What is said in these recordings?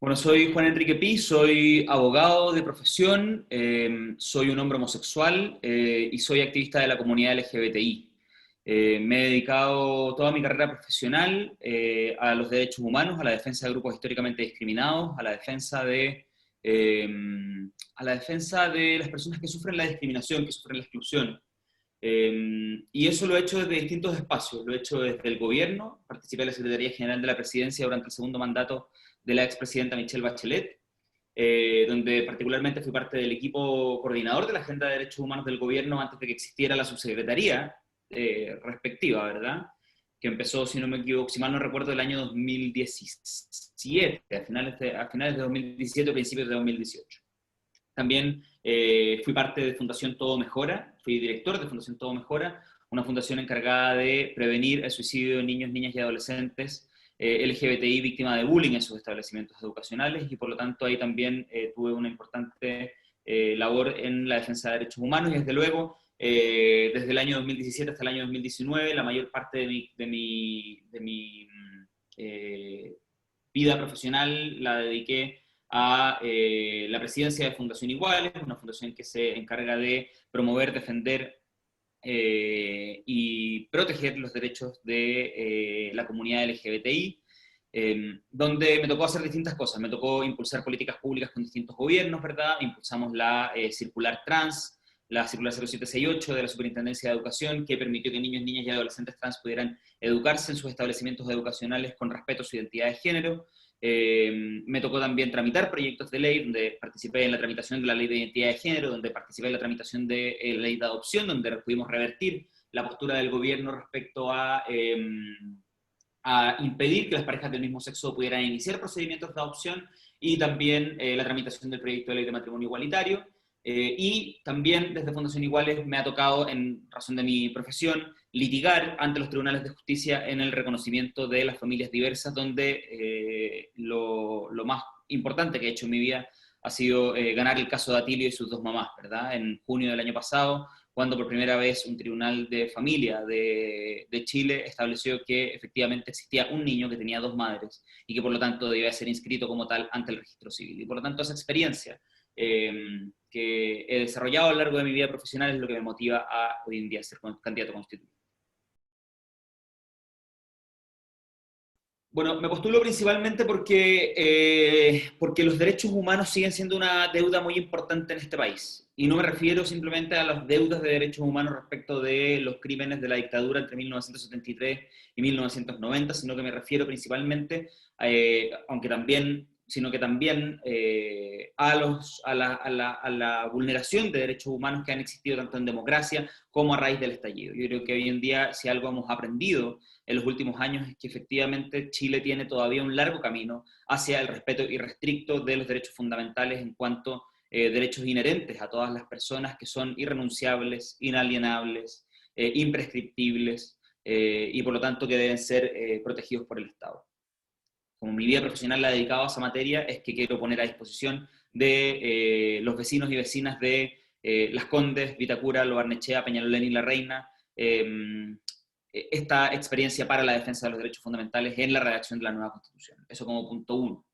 Bueno, soy Juan Enrique Pi, soy abogado de profesión, soy un hombre homosexual y soy activista de la comunidad LGBTI. Me he dedicado toda mi carrera profesional a los derechos humanos, a la defensa de grupos históricamente discriminados, eh, a la defensa de las personas que sufren la discriminación, que sufren la exclusión. Y eso lo he hecho desde distintos espacios. Lo he hecho desde el gobierno, participé en la Secretaría General de la Presidencia durante el segundo mandato de la expresidenta Michelle Bachelet, donde particularmente fui parte del equipo coordinador de la Agenda de Derechos Humanos del gobierno antes de que existiera la subsecretaría respectiva, ¿verdad? Que empezó, si no me equivoco, si mal no recuerdo, el año 2017, a finales de 2017 o principios de 2018. También fui parte de Fundación Todo Mejora, fui director de Fundación Todo Mejora, una fundación encargada de prevenir el suicidio de niños, niñas y adolescentes LGBTI víctimas de bullying en sus establecimientos educacionales, y por lo tanto ahí también tuve una importante labor en la defensa de derechos humanos, y desde luego, desde el año 2017 hasta el año 2019, la mayor parte de mi vida profesional la dediqué a la presidencia de Fundación Iguales, una fundación que se encarga de promover, defender y proteger los derechos de la comunidad LGBTI, donde me tocó hacer distintas cosas. Me tocó impulsar políticas públicas con distintos gobiernos, ¿verdad? Impulsamos la circular trans, la circular 0768 de la Superintendencia de Educación, que permitió que niños, niñas y adolescentes trans pudieran educarse en sus establecimientos educacionales con respeto a su identidad de género. Me tocó también tramitar proyectos de ley, donde participé en la tramitación de la ley de identidad de género, donde participé en la tramitación de la ley de adopción, donde pudimos revertir la postura del gobierno respecto a impedir que las parejas del mismo sexo pudieran iniciar procedimientos de adopción, y también la tramitación del proyecto de ley de matrimonio igualitario. Y también desde Fundación Iguales me ha tocado, en razón de mi profesión, litigar ante los tribunales de justicia en el reconocimiento de las familias diversas, donde lo más importante que he hecho en mi vida ha sido ganar el caso de Atilio y sus dos mamás, ¿verdad? En junio del año pasado, cuando por primera vez un tribunal de familia de Chile estableció que efectivamente existía un niño que tenía dos madres y que por lo tanto debía ser inscrito como tal ante el registro civil. Y por lo tanto esa experiencia que he desarrollado a lo largo de mi vida profesional es lo que me motiva a hoy en día ser candidato constituyente. Bueno, me postulo principalmente porque los derechos humanos siguen siendo una deuda muy importante en este país. Y no me refiero simplemente a las deudas de derechos humanos respecto de los crímenes de la dictadura entre 1973 y 1990, sino que me refiero principalmente, aunque también, sino que también a la vulneración de derechos humanos que han existido tanto en democracia como a raíz del estallido. Yo creo que hoy en día, si algo hemos aprendido en los últimos años, es que efectivamente Chile tiene todavía un largo camino hacia el respeto irrestricto de los derechos fundamentales en cuanto derechos inherentes a todas las personas, que son irrenunciables, inalienables, imprescriptibles, y por lo tanto que deben ser protegidos por el Estado. Como mi vida profesional la he dedicado a esa materia, es que quiero poner a disposición de los vecinos y vecinas de Las Condes, Vitacura, Lo Barnechea, Peñalolén y La Reina, esta experiencia para la defensa de los derechos fundamentales en la redacción de la nueva Constitución. Eso como punto uno.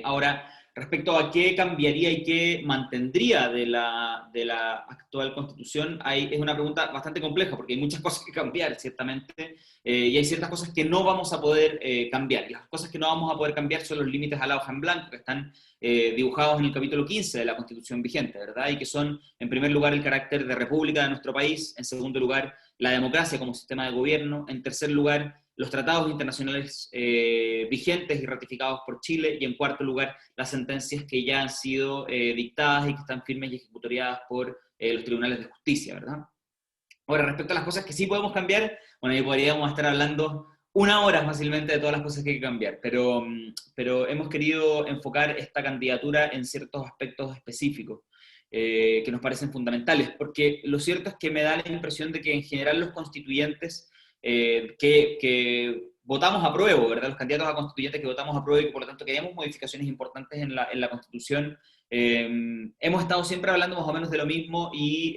Ahora, respecto a qué cambiaría y qué mantendría de la actual Constitución, es una pregunta bastante compleja, porque hay muchas cosas que cambiar, ciertamente, y hay ciertas cosas que no vamos a poder cambiar. Y las cosas que no vamos a poder cambiar son los límites a la hoja en blanco, que están dibujados en el capítulo 15 de la Constitución vigente, ¿verdad? Y que son, en primer lugar, el carácter de república de nuestro país; en segundo lugar, la democracia como sistema de gobierno; en tercer lugar, los tratados internacionales vigentes y ratificados por Chile; y en cuarto lugar, las sentencias que ya han sido dictadas y que están firmes y ejecutoriadas por los tribunales de justicia, ¿verdad? Ahora, respecto a las cosas que sí podemos cambiar, bueno, ahí podríamos estar hablando una hora fácilmente de todas las cosas que hay que cambiar, pero hemos querido enfocar esta candidatura en ciertos aspectos específicos que nos parecen fundamentales, porque lo cierto es que me da la impresión de que en general los constituyentes que votamos a prueba, ¿verdad? Los candidatos a constituyentes que votamos a prueba y que por lo tanto queríamos modificaciones importantes en la Constitución, hemos estado siempre hablando más o menos de lo mismo, y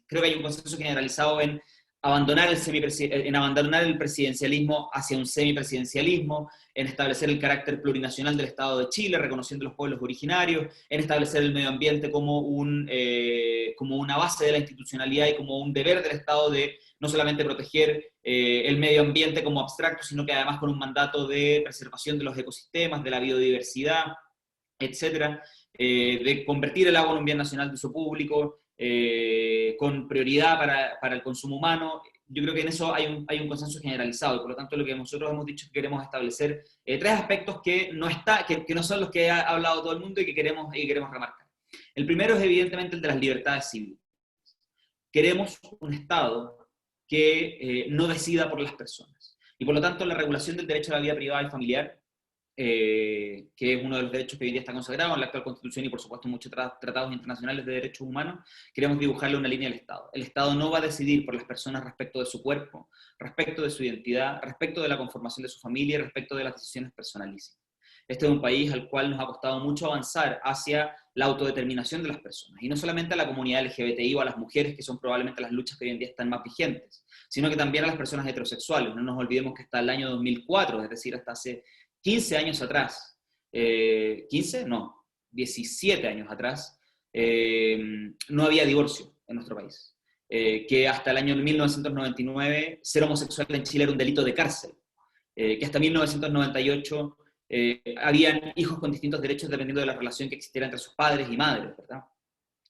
creo que hay un consenso generalizado en en abandonar el presidencialismo hacia un semipresidencialismo, en establecer el carácter plurinacional del Estado de Chile, reconociendo los pueblos originarios, en establecer el medio ambiente como una base de la institucionalidad y como un deber del Estado de no solamente proteger el medio ambiente como abstracto, sino que además con un mandato de preservación de los ecosistemas, de la biodiversidad, etcétera, de convertir el agua en un bien nacional de uso público, con prioridad para el consumo humano. Yo creo que en eso hay un consenso generalizado, y por lo tanto lo que nosotros hemos dicho es que queremos establecer tres aspectos que no son los que ha hablado todo el mundo y que queremos remarcar. El primero es evidentemente el de las libertades civiles. Queremos un Estado que no decida por las personas, y por lo tanto la regulación del derecho a la vida privada y familiar, que es uno de los derechos que hoy día está consagrado en la actual Constitución y por supuesto en muchos tratados internacionales de derechos humanos, queremos dibujarle una línea al Estado. El Estado no va a decidir por las personas respecto de su cuerpo, respecto de su identidad, respecto de la conformación de su familia, respecto de las decisiones personalísimas. Este es un país al cual nos ha costado mucho avanzar hacia la autodeterminación de las personas, y no solamente a la comunidad LGBTI o a las mujeres, que son probablemente las luchas que hoy en día están más vigentes, sino que también a las personas heterosexuales. No nos olvidemos que hasta el año 2004, es decir, hasta hace 15 años atrás, 15, no, 17 años atrás, no había divorcio en nuestro país. Que hasta el año 1999 ser homosexual en Chile era un delito de cárcel. Que hasta 1998 habían hijos con distintos derechos dependiendo de la relación que existiera entre sus padres y madres, ¿verdad?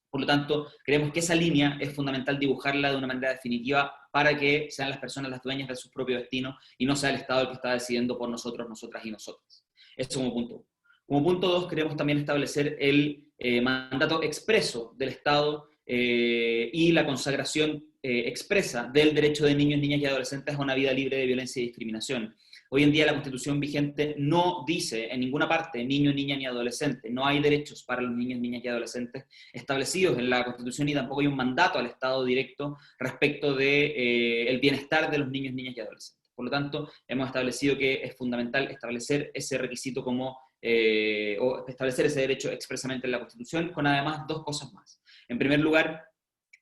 Por lo tanto, creemos que esa línea es fundamental dibujarla de una manera definitiva para que sean las personas las dueñas de su propio destino y no sea el Estado el que está decidiendo por nosotros, nosotras y nosotras. Eso como punto 1. Como punto 2, queremos también establecer el mandato expreso del Estado y la consagración expresa del derecho de niños, niñas y adolescentes a una vida libre de violencia y discriminación. Hoy en día la Constitución vigente no dice en ninguna parte niño, niña ni adolescente. No hay derechos para los niños, niñas y adolescentes establecidos en la Constitución, y tampoco hay un mandato al Estado directo respecto de el bienestar de los niños, niñas y adolescentes. Por lo tanto, hemos establecido que es fundamental establecer ese requisito o establecer ese derecho expresamente en la Constitución, con además dos cosas más. En primer lugar,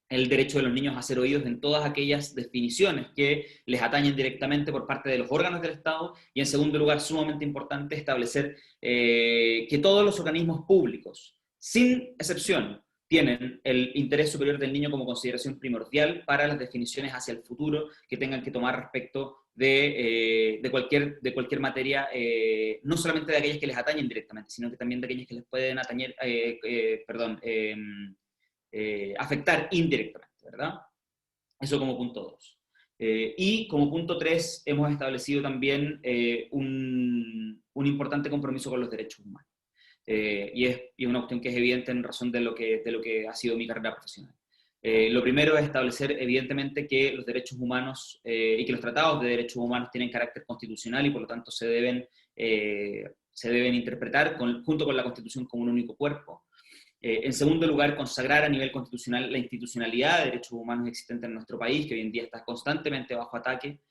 el derecho de los niños a ser oídos en todas aquellas definiciones que les atañen directamente por parte de los órganos del Estado, y en segundo lugar, sumamente importante, establecer que todos los organismos públicos, sin excepción, tienen el interés superior del niño como consideración primordial para las definiciones hacia el futuro que tengan que tomar respecto de cualquier materia, no solamente de aquellas que les atañen directamente, sino que también de aquellas que les pueden atañer, afectar indirectamente, ¿verdad? Eso como punto 2. Y como punto 3 hemos establecido también un importante compromiso con los derechos humanos. Y es una cuestión que es evidente en razón de lo que ha sido mi carrera profesional. Lo primero es establecer evidentemente que los derechos humanos y que los tratados de derechos humanos tienen carácter constitucional y por lo tanto se deben interpretar junto con la Constitución como un único cuerpo. En segundo lugar, consagrar a nivel constitucional la institucionalidad de derechos humanos existente en nuestro país, que hoy en día está constantemente bajo ataque.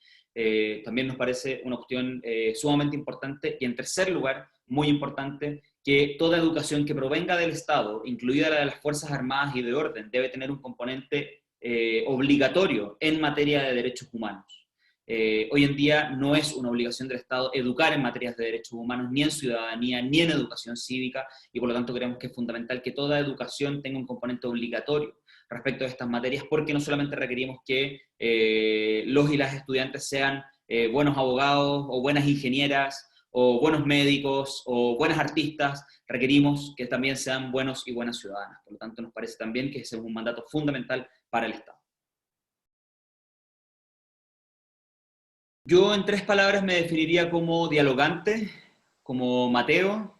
También nos parece una cuestión sumamente importante. Y en tercer lugar, muy importante, que toda educación que provenga del Estado, incluida la de las Fuerzas Armadas y de orden, debe tener un componente obligatorio en materia de derechos humanos. Hoy en día no es una obligación del Estado educar en materias de derechos humanos, ni en ciudadanía, ni en educación cívica, y por lo tanto creemos que es fundamental que toda educación tenga un componente obligatorio respecto a estas materias, porque no solamente requerimos que los y las estudiantes sean buenos abogados, o buenas ingenieras, o buenos médicos, o buenas artistas, requerimos que también sean buenos y buenas ciudadanas. Por lo tanto, nos parece también que ese es un mandato fundamental para el Estado. Yo en 3 palabras me definiría como dialogante, como Mateo,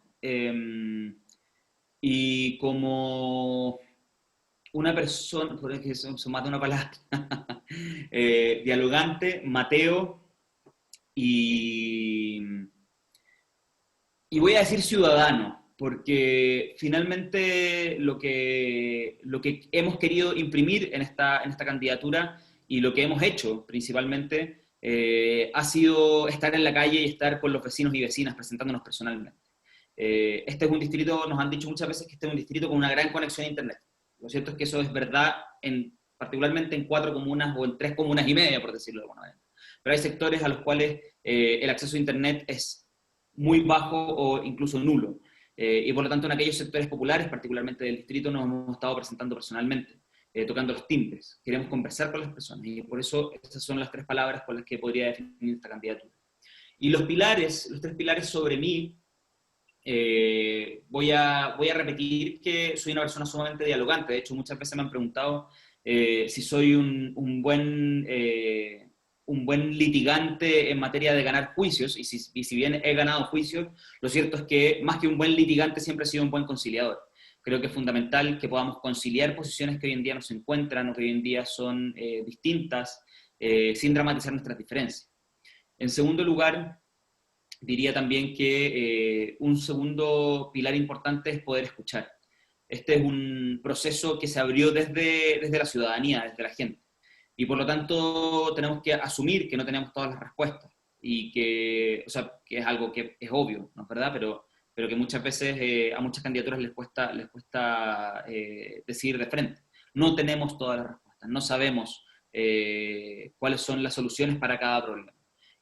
y como una persona, por que se mata una palabra, dialogante, Mateo, y voy a decir ciudadano, porque finalmente lo que hemos querido imprimir en esta candidatura y lo que hemos hecho principalmente ha sido estar en la calle y estar con los vecinos y vecinas presentándonos personalmente. Este es un distrito, nos han dicho muchas veces que este es un distrito con una gran conexión a Internet. Lo cierto es que eso es verdad particularmente en 4 comunas o en 3 comunas y media, por decirlo de alguna manera. Pero hay sectores a los cuales el acceso a Internet es muy bajo o incluso nulo. Y por lo tanto en aquellos sectores populares, particularmente del distrito, nos hemos estado presentando personalmente, tocando los timbres. Queremos conversar con las personas y por eso esas son las 3 palabras con las que podría definir esta candidatura. Y los pilares, los 3 pilares sobre mí, voy a repetir que soy una persona sumamente dialogante. De hecho, muchas veces me han preguntado si soy un buen litigante en materia de ganar juicios, y si bien he ganado juicios, lo cierto es que más que un buen litigante siempre he sido un buen conciliador. Creo que es fundamental que podamos conciliar posiciones que hoy en día no se encuentran o que hoy en día son distintas, sin dramatizar nuestras diferencias. En segundo lugar, diría también que un segundo pilar importante es poder escuchar. Este es un proceso que se abrió desde la ciudadanía, desde la gente. Y por lo tanto tenemos que asumir que no tenemos todas las respuestas y que, o sea, que es algo que es obvio, ¿no es verdad? Pero que muchas veces a muchas candidaturas les cuesta decir de frente. No tenemos todas las respuestas, no sabemos cuáles son las soluciones para cada problema.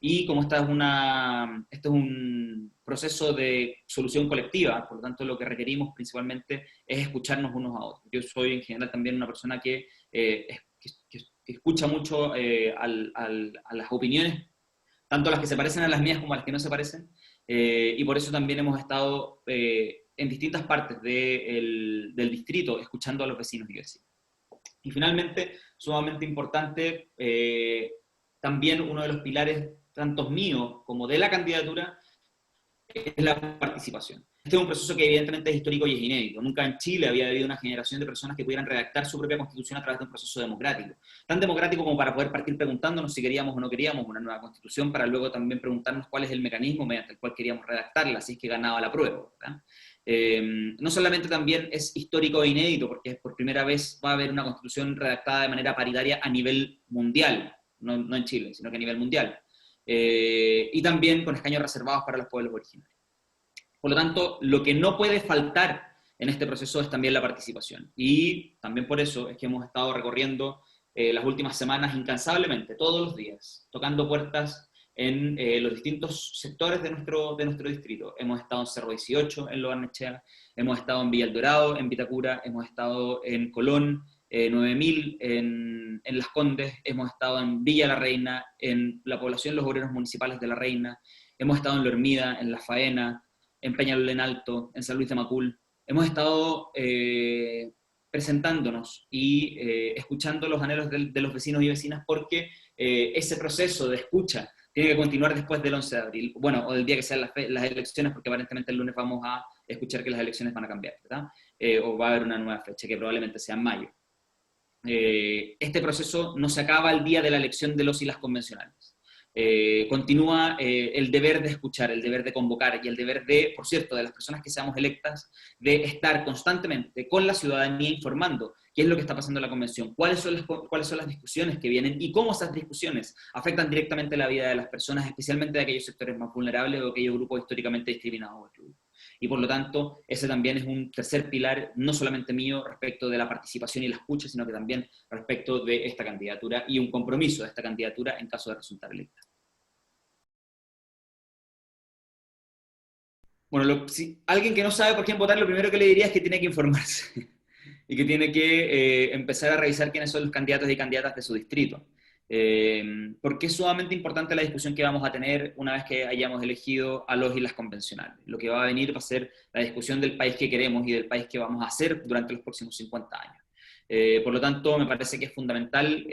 Y como este es un proceso de solución colectiva, por lo tanto lo que requerimos principalmente es escucharnos unos a otros. Yo soy en general también una persona que escucha mucho a las opiniones, tanto las que se parecen a las mías como a las que no se parecen, y por eso también hemos estado en distintas partes del distrito escuchando a los vecinos y vecinas. Y finalmente, sumamente importante, también uno de los pilares, tanto míos como de la candidatura, es la participación. Este es un proceso que evidentemente es histórico y es inédito. Nunca en Chile había habido una generación de personas que pudieran redactar su propia constitución a través de un proceso democrático. Tan democrático como para poder partir preguntándonos si queríamos o no queríamos una nueva constitución, para luego también preguntarnos cuál es el mecanismo mediante el cual queríamos redactarla, si es que ganaba la prueba, ¿verdad? No solamente también es histórico e inédito, porque por primera vez va a haber una constitución redactada de manera paritaria a nivel mundial, no en Chile, sino que a nivel mundial. Y también con escaños reservados para los pueblos originarios. Por lo tanto, lo que no puede faltar en este proceso es también la participación. Y también por eso es que hemos estado recorriendo las últimas semanas incansablemente, todos los días, tocando puertas en los distintos sectores de nuestro distrito. Hemos estado en Cerro 18, en Lo Barnechea, hemos estado en Villa El Dorado, en Vitacura, hemos estado en Colón, 9000 en Las Condes, hemos estado en Villa La Reina, en la población Los Obreros Municipales de La Reina, hemos estado en La Hermida, en La Faena, en Peñalolén Alto, en San Luis de Macul. Hemos estado presentándonos y escuchando los anhelos de los vecinos y vecinas, porque ese proceso de escucha tiene que continuar después del 11 de abril, bueno, o del día que sean las elecciones, porque aparentemente el lunes vamos a escuchar que las elecciones van a cambiar, ¿verdad? O va a haber una nueva fecha, que probablemente sea en mayo. Este proceso no se acaba el día de la elección de los y las convencionales. Continúa el deber de escuchar, el deber de convocar y el deber de, por cierto, de las personas que seamos electas, de estar constantemente con la ciudadanía informando qué es lo que está pasando en la convención, cuáles son las discusiones que vienen y cómo esas discusiones afectan directamente la vida de las personas, especialmente de aquellos sectores más vulnerables o aquellos grupos históricamente discriminados o excluidos. Y por lo tanto, ese también es un tercer pilar, no solamente mío, respecto de la participación y la escucha, sino que también respecto de esta candidatura y un compromiso de esta candidatura en caso de resultar electa. Bueno, si alguien que no sabe por quién votar, lo primero que le diría es que tiene que informarse y que tiene que empezar a revisar quiénes son los candidatos y candidatas de su distrito. Porque es sumamente importante la discusión que vamos a tener una vez que hayamos elegido a los y las convencionales. Lo que va a venir va a ser la discusión del país que queremos y del país que vamos a hacer durante los próximos 50 años. Por lo tanto, me parece que es fundamental.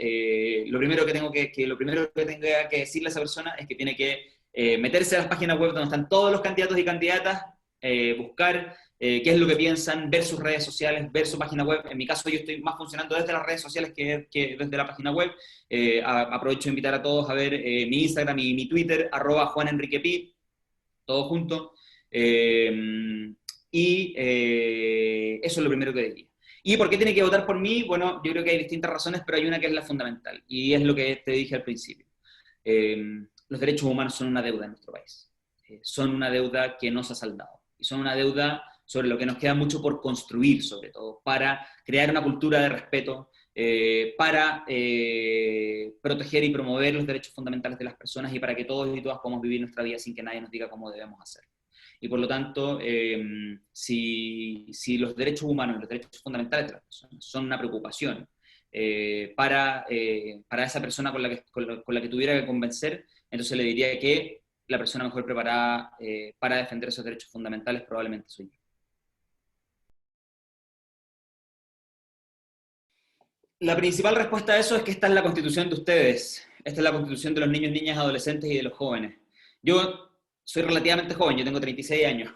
Lo primero que tenga que decirle a esa persona es que tiene que meterse a las páginas web donde están todos los candidatos y candidatas, buscar qué es lo que piensan, ver sus redes sociales, ver su página web. En mi caso yo estoy más funcionando desde las redes sociales que desde la página web. Aprovecho de invitar a todos a ver mi Instagram y mi Twitter, @JuanEnriquePi, todo junto. Eso es lo primero que diría. ¿Y por qué tiene que votar por mí? Bueno, yo creo que hay distintas razones, pero hay una que es la fundamental, y es lo que te dije al principio. Los derechos humanos son una deuda en nuestro país. Son una deuda que no se ha saldado. Y son una deuda sobre lo que nos queda mucho por construir, sobre todo, para crear una cultura de respeto, para proteger y promover los derechos fundamentales de las personas y para que todos y todas podamos vivir nuestra vida sin que nadie nos diga cómo debemos hacerlo. Y por lo tanto, si los derechos humanos y los derechos fundamentales de las personas son una preocupación para esa persona con la que tuviera que convencer, entonces le diría que la persona mejor preparada para defender esos derechos fundamentales probablemente soy yo. La principal respuesta a eso es que esta es la constitución de ustedes. Esta es la constitución de los niños, niñas, adolescentes y de los jóvenes. Yo soy relativamente joven, yo tengo 36 años.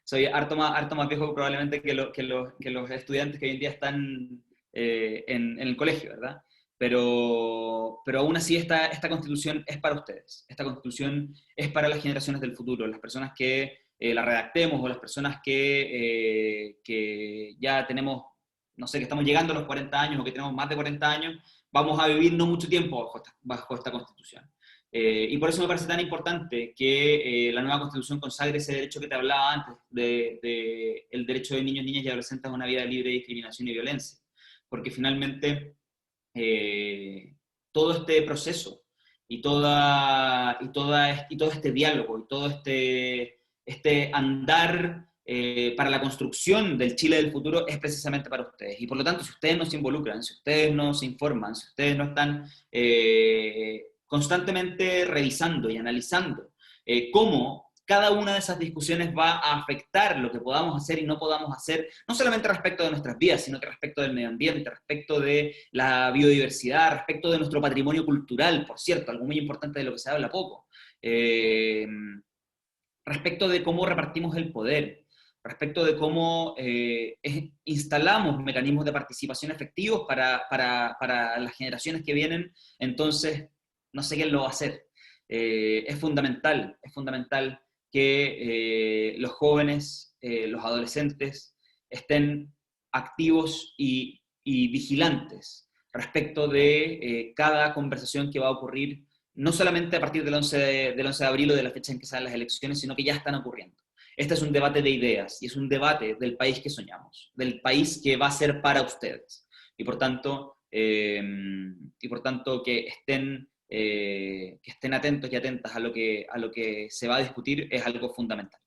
Soy harto más viejo probablemente que los estudiantes que hoy en día están en el colegio, ¿verdad? Pero aún así esta constitución es para ustedes. Esta constitución es para las generaciones del futuro, las personas que la redactemos o las personas que ya tenemos, no sé, que estamos llegando a los 40 años o que tenemos más de 40 años, vamos a vivir no mucho tiempo bajo esta constitución. Y por eso me parece tan importante que la nueva constitución consagre ese derecho que te hablaba antes, el derecho de niños, niñas y adolescentes a una vida libre de discriminación y violencia. Porque finalmente todo este proceso y todo este diálogo y todo este andar para la construcción del Chile del futuro es precisamente para ustedes. Y por lo tanto, si ustedes no se involucran, si ustedes no se informan, si ustedes no están constantemente revisando y analizando cómo cada una de esas discusiones va a afectar lo que podamos hacer y no podamos hacer, no solamente respecto de nuestras vidas, sino que respecto del medio ambiente, respecto de la biodiversidad, respecto de nuestro patrimonio cultural, por cierto, algo muy importante de lo que se habla poco, respecto de cómo repartimos el poder, respecto de cómo instalamos mecanismos de participación efectivos para las generaciones que vienen, entonces no sé quién lo va a hacer. Es fundamental que los jóvenes, los adolescentes, estén activos y vigilantes respecto de cada conversación que va a ocurrir, no solamente a partir del 11 de abril o de la fecha en que salen las elecciones, sino que ya están ocurriendo. Este es un debate de ideas y es un debate del país que soñamos, del país que va a ser para ustedes. Y por tanto que estén atentos y atentas a lo que se va a discutir es algo fundamental.